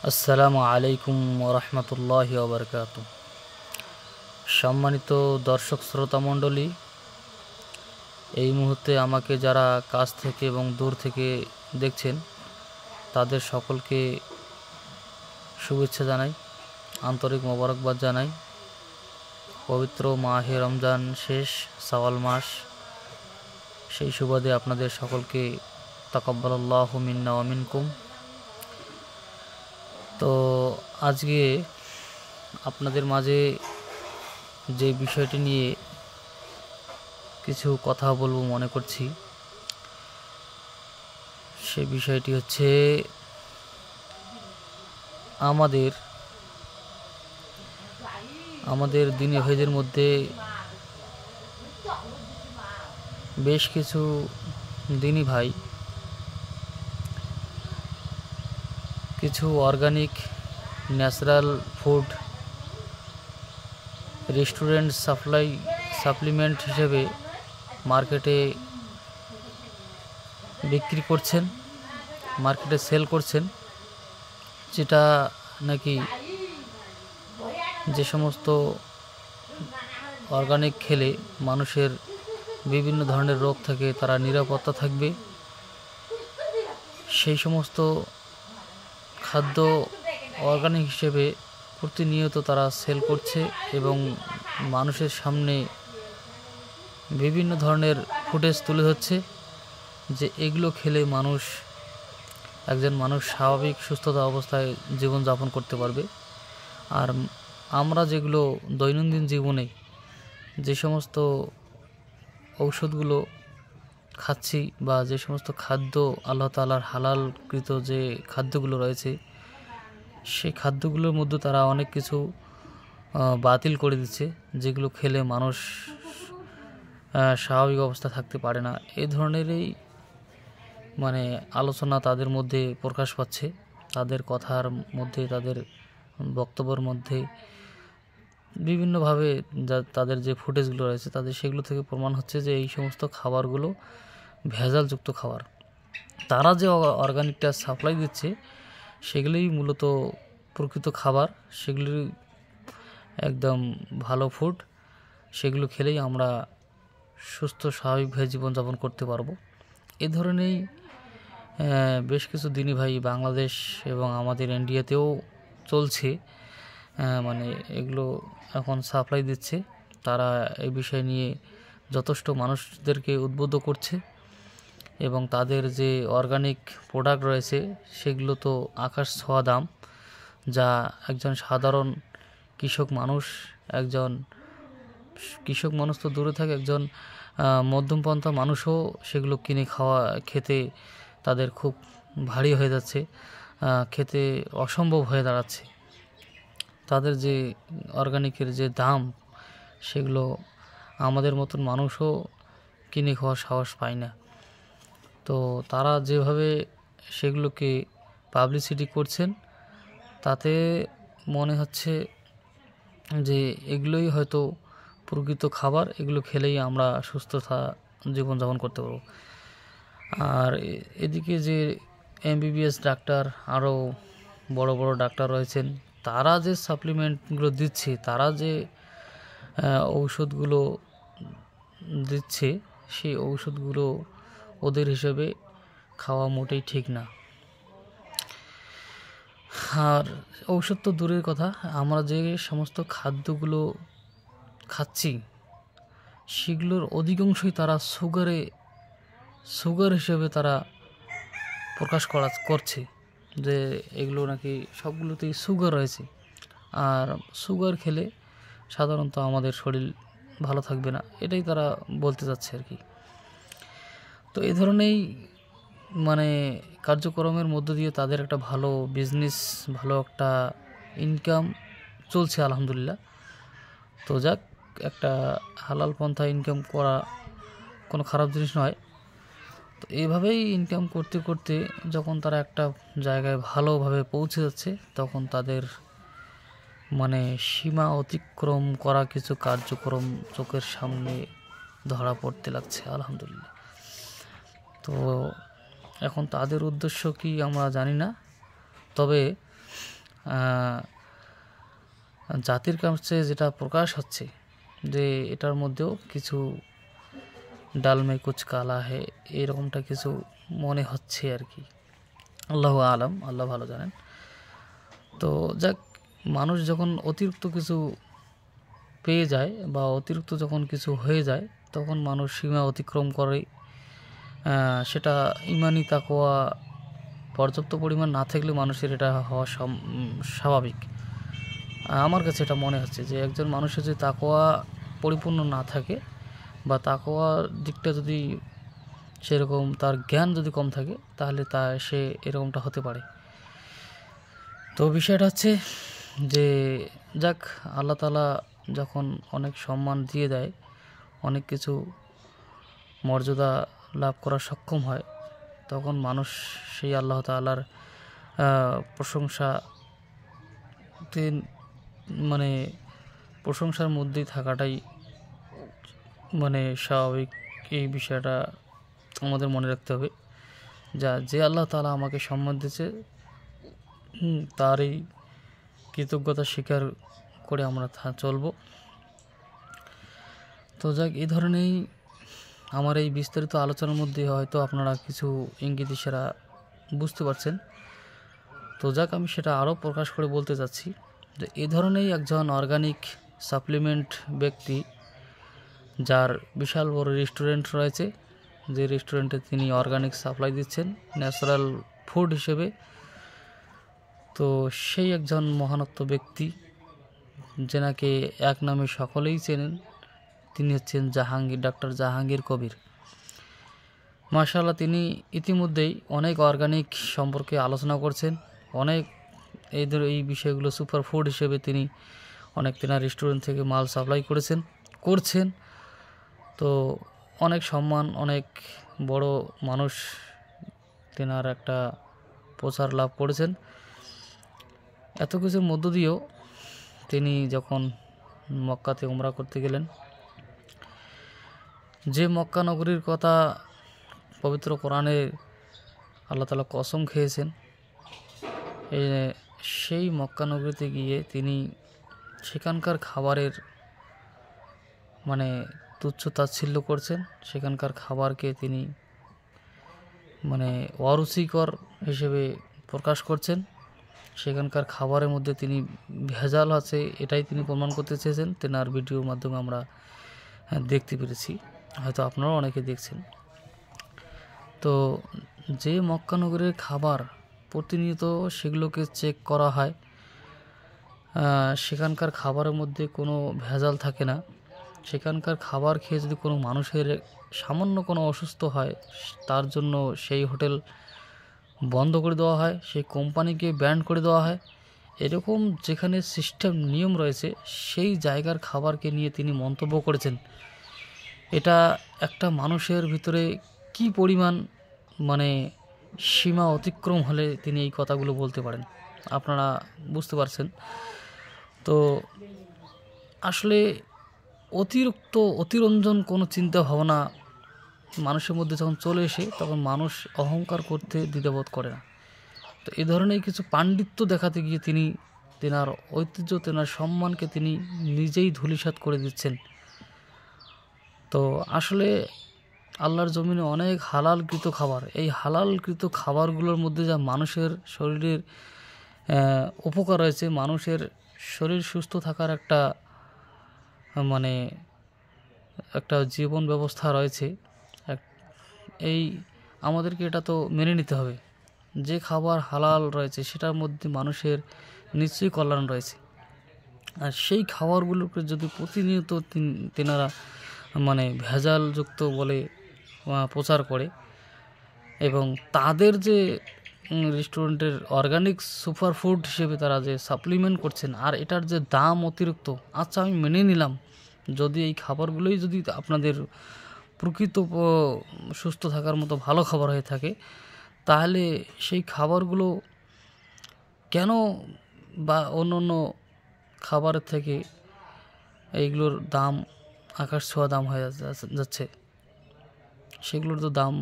আসসালামু আলাইকুম ওরহমতুল্লাহি ওবরকাতুহ। সম্মানিত দর্শক শ্রোতা মণ্ডলী, এই মুহূর্তে আমাকে যারা কাছ থেকে এবং দূর থেকে দেখছেন তাদের সকলকে শুভেচ্ছা জানাই, আন্তরিক মোবারকবাদ জানাই। পবিত্র মাহে রমজান শেষ, শাওয়াল মাস, সেই সুবাদে আপনাদের সকলকে তাকাব্বালাল্লাহু মিন্না ওয়া মিনকুম। তো আজকে আপনাদের মাঝে যে বিষয়টি নিয়ে কিছু কথা বলবো মনে করছি, সে বিষয়টি হচ্ছে আমাদের দিনী ভাইদের মধ্যে বেশ কিছু দিনী ভাই কিছু organic natural food restaurant supplement হিসেবে মার্কেটে বিক্রি করছেন, মার্কেটে সেল করছেন, যেটা নাকি যে সমস্ত অর্গানিক খেলে মানুষের বিভিন্ন ধরনের রোগ থেকে তারা নিরাপত্তা থাকবে, সেই সমস্ত খাদ্য অর্গানিক হিসেবে প্রতিনিয়ত তারা সেল করছে এবং মানুষের সামনে বিভিন্ন ধরনের ফুটেজ তুলে ধরছে যে এগুলো খেলে একজন মানুষ স্বাভাবিক সুস্থতা অবস্থায় জীবনযাপন করতে পারবে। আর আমরা যেগুলো দৈনন্দিন জীবনে যে সমস্ত ঔষধগুলো খাচ্ছি বা যে সমস্ত খাদ্য আল্লাহ তাআলার হালালকৃত যে খাদ্যগুলো রয়েছে, সেই খাদ্যগুলোর মধ্যে তারা অনেক কিছু বাতিল করে দিচ্ছে, যেগুলো খেলে মানুষ স্বাভাবিক অবস্থা থাকতে পারে না। এই ধরনেরই আলোচনা তাদের মধ্যে প্রকাশ পাচ্ছে, তাদের কথার মধ্যে, তাদের বক্তব্যের মধ্যে বিভিন্নভাবে তাদের যে ফুটেজগুলো রয়েছে তাদের সেগুলো থেকে প্রমাণ হচ্ছে যে এই সমস্ত খাবারগুলো ভেজালযুক্ত খাবার। তারা যে অর্গানিকটা সাপ্লাই দিচ্ছে সেগুলোই মূলত প্রকৃত খাবার, সেগুলি একদম ভালো ফুড, সেগুলো খেলেই আমরা সুস্থ স্বাভাবিকভাবে জীবনযাপন করতে পারবো। এ ধরনেরই বেশ কিছু দিনী ভাই বাংলাদেশ এবং আমাদের ইন্ডিয়াতেও চলছে, এগুলো এখন সাপ্লাই দিচ্ছে। তারা এই বিষয় নিয়ে যথেষ্ট মানুষদেরকে উদ্বুদ্ধ করছে এবং তাদের যে অর্গানিক প্রোডাক্ট রয়েছে সেগুলো তো আকাশ ছোঁয়া দাম, যা একজন সাধারণ কৃষক মানুষ তো দূরে থাকে, একজন মধ্যমপন্থা মানুষও সেগুলো কিনে খেতে তাদের খুব ভারী হয়ে যাচ্ছে, খেতে অসম্ভব হয়ে দাঁড়াচ্ছে। তাদের যে অর্গানিকের যে দাম, সেগুলো আমাদের মতন মানুষও কিনে খাওয়ার সাহস পায় না। তো তারা যেভাবে সেগুলোকে পাবলিসিটি করছেন, তাতে মনে হচ্ছে যে এগুলোই হয়তো প্রকৃত খাবার, এগুলো খেলেই আমরা সুস্থতা জীবনযাপন করতে পারব। আর এদিকে যে MBBS ডাক্তার, আরও বড় বড় ডাক্তার রয়েছেন, তারা যে সাপ্লিমেন্টগুলো দিচ্ছে, তারা যে ঔষধগুলো দিচ্ছে, সেই ঔষধগুলো ওদের হিসেবে খাওয়া মোটেই ঠিক না। আর ঔষধ তো দূরের কথা, আমরা যে সমস্ত খাদ্যগুলো খাচ্ছি সেগুলোর অধিকাংশই তারা সুগার হিসেবে তারা প্রকাশ করছে যে এগুলো নাকি সবগুলোতেই সুগার রয়েছে, আর সুগার খেলে সাধারণত আমাদের শরীর ভালো থাকবে না, এটাই তারা বলতে চাচ্ছে আর কি। তো এই ধরনেরই কার্যক্রমের মধ্য দিয়ে তাদের একটা ভালো বিজনেস, ভালো একটা ইনকাম চলছে আলহামদুলিল্লাহ। তো যাক, একটা হালাল পন্থা ইনকাম করা কোনো খারাপ জিনিস নয়। তো এইভাবেই ইনকাম করতে করতে যখন তারা একটা জায়গায় ভালোভাবে পৌঁছে যাচ্ছে, তখন তাদের সীমা অতিক্রম করা কিছু কার্যক্রম চোখের সামনে ধরা পড়তে লাগছে আলহামদুলিল্লাহ। তো এখন তাদের উদ্দেশ্য কি আমরা জানি না, তবে জাতির কাছে যেটা প্রকাশ হচ্ছে যে এটার মধ্যেও কিছু ডাল মে কুচ কালা হে, এরকমটা কিছু মনে হচ্ছে আর কি। আল্লাহু আলাম, আল্লাহ ভালো জানেন। তো যাক, মানুষ যখন অতিরিক্ত কিছু পেয়ে যায় বা অতিরিক্ত যখন কিছু হয়ে যায় তখন মানুষ সীমা অতিক্রম করে। সেটা ইমানি তাকওয়া পর্যাপ্ত পরিমাণ না থাকলে মানুষের এটা হওয়া স্বাভাবিক। আমার কাছে এটা মনে হচ্ছে যে একজন মানুষের যদি তাকওয়া পরিপূর্ণ না থাকে বা তাকওয়ার দিকটা যদি সেরকম, তার জ্ঞান যদি কম থাকে, তাহলে সে এরকমটা হতে পারে। তো বিষয়টা হচ্ছে যে যাক, আল্লাহ তাআলা যখন অনেক সম্মান দিয়ে দেয়, অনেক কিছু মর্যাদা লাভ করা সক্ষম হয়, তখন মানুষ সেই আল্লাহ তাআলার প্রশংসা মানে প্রশংসার মধ্যেই থাকাটাই মানে স্বাভাবিক। এই বিষয়টা আমাদের মনে রাখতে হবে, যে আল্লাহ তাআলা আমাকে সম্মান দিয়েছে তার এই কৃতজ্ঞতা স্বীকার করে আমরা চলব। তো যাক, এই ধরনেরই আমার এই বিস্তারিত আলোচনার মধ্যে হয়তো আপনারা কিছু ইঙ্গিত ইশারা বুঝতে পারছেন। তো যাক, আমি সেটা আরও প্রকাশ করে বলতে চাচ্ছি যে এই ধরনেরই একজন অর্গানিক সাপ্লিমেন্ট ব্যক্তি, যার বিশাল বড় রেস্টুরেন্ট রয়েছে, যে রেস্টুরেন্টে তিনি অর্গানিক সাপ্লাই দিচ্ছেন ন্যাচারাল ফুড হিসেবে। তো সেই একজন মহানত্ব ব্যক্তি, যেনাকে এক নামে সকলেই চেনেন, তিনি হচ্ছেন ডাক্তার জাহাঙ্গীর কবির। মাশাআল্লাহ, তিনি ইতিমধ্যেই অনেক অর্গানিক সম্পর্কে আলোচনা করছেন, অনেক এই বিষয়গুলো সুপার ফুড হিসেবে তিনি তেনার রেস্টুরেন্ট থেকে মাল সাপ্লাই করছেন। তো অনেক সম্মান, অনেক বড় মানুষ তেনার একটা প্রচার লাভ করেছেন। এত কিছুর মধ্য দিয়েও তিনি যখন মক্কাতে উমরা করতে গেলেন, যে মক্কা নগরীর কথা পবিত্র কোরআনে আল্লাহ তাআলা কসম খেয়েছেন, সেই মক্কা নগরীতে গিয়ে তিনি সেখানকার খাবারের তুচ্ছ তাচ্ছিল্য করছেন। সেখানকার খাবারকে তিনি অরুচিকর হিসেবে প্রকাশ করছেন। সেখানকার খাবারের মধ্যে তিনি ভেজাল আছে এটাই তিনি প্রমাণ করতে চেয়েছেন। তেনার ভিডিওর মাধ্যমে আমরা দেখতে পেরেছি, হয়তো আপনারাও অনেকে দেখছেন। তো যে মক্কা নগরের খাবার প্রতিনিয়ত সেগুলোকে চেক করা হয়, সেখানকার খাবারের মধ্যে কোনো ভেজাল থাকে না। সেখানকার খাবার খেয়ে যদি কোনো মানুষের সামান্য কোনো অসুস্থ হয়, তার জন্য সেই হোটেল বন্ধ করে দেওয়া হয়, সেই কোম্পানিকে ব্যান্ড করে দেওয়া হয়। এরকম যেখানে সিস্টেম নিয়ম রয়েছে, সেই জায়গার খাবারকে নিয়ে তিনি মন্তব্য করেছেন। এটা একটা মানুষের ভিতরে কি পরিমাণ সীমা অতিক্রম হলে তিনি এই কথাগুলো বলতে পারেন, আপনারা বুঝতে পারছেন। তো আসলে অতিরঞ্জন কোনো চিন্তা ভাবনা মানুষের মধ্যে যখন চলে এসে, তখন মানুষ অহংকার করতে দ্বিধাবোধ করে না। তো এই ধরনের কিছু পাণ্ডিত্য দেখাতে গিয়ে তিনি তেনার ঐতিহ্য, তেনার সম্মানকে তিনি নিজেই ধূলিসাৎ করে দিচ্ছেন। তো আসলে আল্লাহর জমিনে অনেক হালালকৃত খাবার, এই হালালকৃত খাবারগুলোর মধ্যে যা মানুষের শরীরের উপকার রয়েছে, মানুষের শরীর সুস্থ থাকার একটা জীবন ব্যবস্থা রয়েছে, এই আমাদেরকে এটা তো মেনে নিতে হবে। যে খাবার হালাল রয়েছে সেটার মধ্যে মানুষের নিশ্চয়ই কল্যাণ রয়েছে। আর সেই খাবারগুলোকে যদি প্রতিনিয়ত তেনারা ভেজালযুক্ত বলে প্রচার করে, এবং তাদের যে রেস্টুরেন্টের অর্গানিক সুপার ফুড হিসেবে তারা যে সাপ্লিমেন্ট করছেন, আর এটার যে দাম অতিরিক্ত, আচ্ছা আমি মেনে নিলাম যদি এই খাবারগুলোই যদি আপনাদের প্রকৃত সুস্থ থাকার মতো ভালো খাবার হয়ে থাকে, তাহলে সেই খাবারগুলো কেন বা অন্য খাবারের থেকে এইগুলোর দাম আকাশ ছোঁয়া দাম হয়ে যাচ্ছে? সেগুলোর তো দাম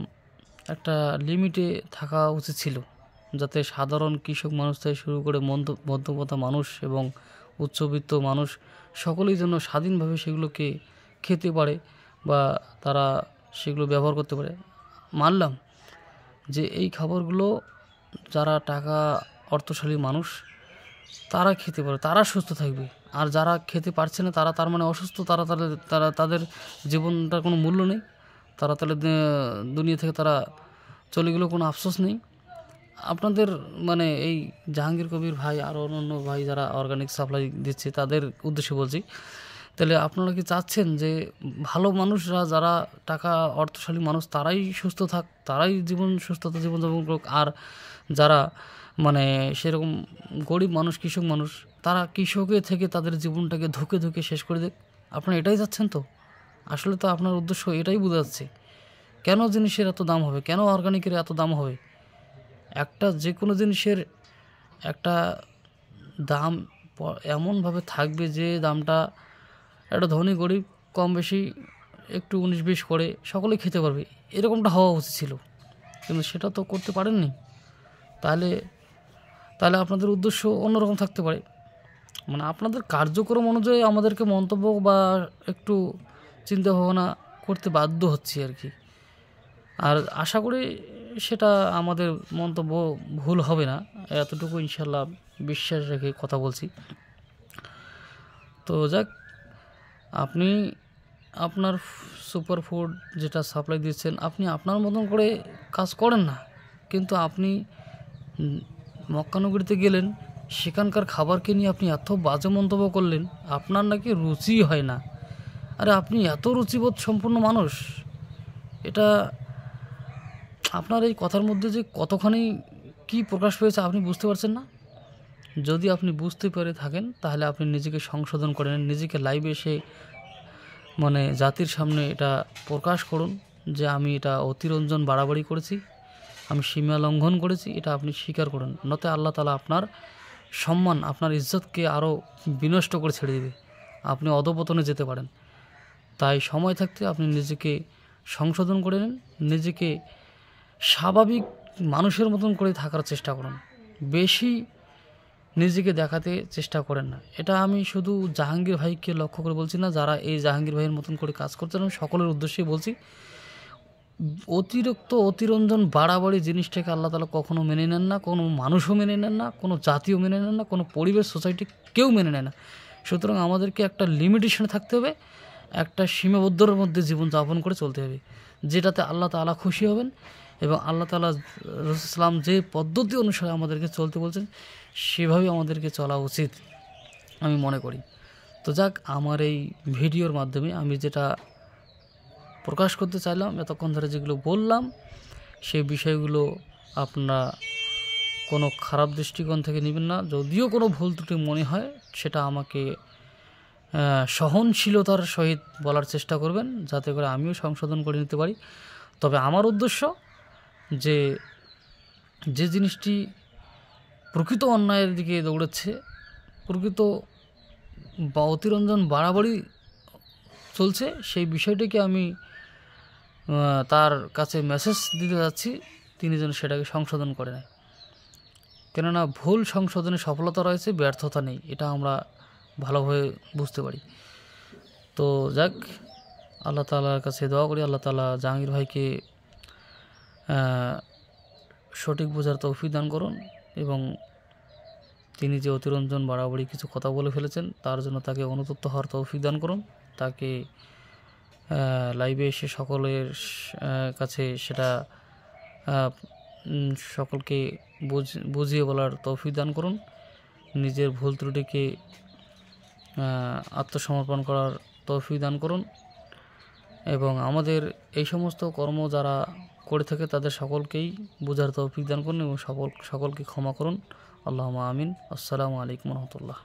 একটা লিমিটে থাকা উচিত ছিল। যাতে সাধারণ কৃষক মানুষ থেকে শুরু করে মধ্যবিত্ত মানুষ এবং উচ্চবিত্ত মানুষ সকলেই যেন স্বাধীনভাবে সেগুলোকে খেতে পারে বা তারা সেগুলো ব্যবহার করতে পারে। মানলাম যে এই খাবারগুলো যারা টাকা অর্থশালী মানুষ তারা খেতে পারে, তারা সুস্থ থাকবে, আর যারা খেতে পারছে না তারা তার মানে অসুস্থ, তাদের জীবনটার কোনো মূল্য নেই, তারা তাহলে দুনিয়া থেকে তারা চলে গেলেও কোনো আফসোস নেই। আপনাদের মানে এই জাহাঙ্গীর কবির ভাই আর অন্য ভাই যারা অর্গানিক সাপ্লাই দিচ্ছে তাদের উদ্দেশ্যে বলছি, তাহলে আপনারা কি চাচ্ছেন যে ভালো মানুষরা যারা টাকা অর্থশালী মানুষ তারাই সুস্থ থাক, তারাই সুস্থতা জীবনযাপন করুক, আর যারা মানে সেরকম গরিব মানুষ কৃষক মানুষ তারা কৃষকের থেকে তাদের জীবনটাকে ধুকে শেষ করে দেখ? আপনারা এটাই চাচ্ছেন তো? আসলে তো আপনার উদ্দেশ্য এটাই বোঝা যাচ্ছে। কেন জিনিসের এত দাম হবে, কেন অর্গানিকের এত দাম হবে? একটা যে কোনো জিনিসের একটা দাম এমনভাবে থাকবে যে দামটা একটা ধনী গরিব কম বেশি একটু 19-20 করে সকলেই খেতে পারবে, এরকমটা হওয়া উচিত ছিল, কিন্তু সেটা তো করতে পারেননি। তাহলে আপনাদের উদ্দেশ্য অন্যরকম থাকতে পারে, মানে আপনাদের কার্যক্রম অনুযায়ী আমাদেরকে মন্তব্য বা একটু চিন্তা ভাবনা করতে বাধ্য হচ্ছি আর কি। আর আশা করি সেটা আমাদের মন্তব্য ভুল হবে না, এতটুকু ইনশাল্লাহ বিশ্বাস রেখে কথা বলছি। তো যাক, আপনি আপনার সুপার ফুড যেটা সাপ্লাই দিচ্ছেন আপনি আপনার মতন করে কাজ করেন না, কিন্তু আপনি মক্কানগরীতে গেলেন, সেখানকার খাবারকে নিয়ে আপনি এত বাজে মন্তব্য করলেন, আপনার নাকি রুচি হয় না। আরে আপনি এত রুচিবোধ সম্পন্ন মানুষ, এটা আপনার এই কথার মধ্যে যে কতখানি কি প্রকাশ পেয়েছে আপনি বুঝতে পারছেন না? যদি আপনি বুঝতে পেরে থাকেন তাহলে আপনি নিজেকে সংশোধন করে নেন, নিজেকে লাইভে এসে মানে জাতির সামনে এটা প্রকাশ করুন যে আমি এটা অতিরঞ্জন বাড়াবাড়ি করেছি, আমি সীমা লঙ্ঘন করেছি, এটা আপনি স্বীকার করুন। নতে আল্লাহ তাআলা আপনার সম্মান, আপনার ইজ্জতকে আরও বিনষ্ট করে ছেড়ে দেবে, আপনি অধপতনে যেতে পারেন। তাই সময় থাকতে আপনি নিজেকে সংশোধন করে নিন, নিজেকে স্বাভাবিক মানুষের মতন করে থাকার চেষ্টা করুন, বেশি নিজেকে দেখাতে চেষ্টা করেন না। এটা আমি শুধু জাহাঙ্গীর ভাইকে লক্ষ্য করে বলছি না, যারা এই জাহাঙ্গীর ভাইয়ের মতন করে কাজ করছেন আমি সকলের উদ্দেশ্যেই বলছি। অতিরঞ্জন বাড়াবাড়ি জিনিসটাকে আল্লাহ তাআলা কখনো মেনে নেন না, কোনো মানুষও মেনে নেন না, কোনো জাতিও মেনে নেন না, কোনো পরিবেশ সোসাইটি কেউ মেনে নেয় না। সুতরাং আমাদেরকে একটা লিমিটেশনে থাকতে হবে, একটা সীমাবদ্ধর মধ্যে জীবনযাপন করে চলতে হবে, যেটাতে আল্লাহ তাআলা খুশি হবেন এবং আল্লাহ তাআলা রাসূল সাল্লাল্লাহু আলাইহি ওয়াসাল্লাম যে পদ্ধতি অনুসারে আমাদেরকে চলতে বলছেন সেভাবেই আমাদেরকে চলা উচিত আমি মনে করি। তো যাক, আমার এই ভিডিওর মাধ্যমে আমি যেটা প্রকাশ করতে চাইলাম, এতক্ষণ ধরে যেগুলো বললাম সেই বিষয়গুলো আপনারা কোনো খারাপ দৃষ্টিকোণ থেকে নেবেন না। যদিও কোনো ভুল ত্রুটি মনে হয় সেটা আমাকে সহনশীলতার সহিত বলার চেষ্টা করবেন, যাতে করে আমিও সংশোধন করে নিতে পারি। তবে আমার উদ্দেশ্য যে জিনিসটি প্রকৃত অন্যায়ের দিকে দৌড়াচ্ছে, প্রকৃত বা অতিরঞ্জন বাড়াবাড়ি চলছে, সেই বিষয়টিকে আমি তার কাছে মেসেজ দিতে যাচ্ছি, তিনি যেন সেটাকে সংশোধন করে নেয়। কেননা ভুল সংশোধনে সফলতা রয়েছে, ব্যর্থতা নেই, এটা আমরা ভালোভাবে বুঝতে পারি। তো যাক, আল্লাহ তাআলার কাছে দোয়া করি আল্লাহ তাআলা জাহাঙ্গীর ভাইকে সঠিক বোঝার তৌফিক দান করুন এবং তিনি যে অতিরঞ্জন বাড়াবাড়ি কিছু কথা বলে ফেলেছেন তার জন্য তাকে অনুতপ্ত হওয়ার তৌফিক দান করুন, তাকে লাইভে এসে সকলের কাছে সেটা সকলকে বুঝিয়ে বলার তৌফিক দান করুন, নিজের ভুল ত্রুটিকে আত্মসমর্পণ করার তৌফিক দান করুন এবং আমাদের এই সমস্ত কর্ম যারা করে থাকে তাদের সকলকেই বোঝার তৌফিক দান করুন এবং সকলকে ক্ষমা করুন। আল্লাহুম্মা আমিন। আসসালামু আলাইকুম ওয়া রাহমাতুল্লাহ।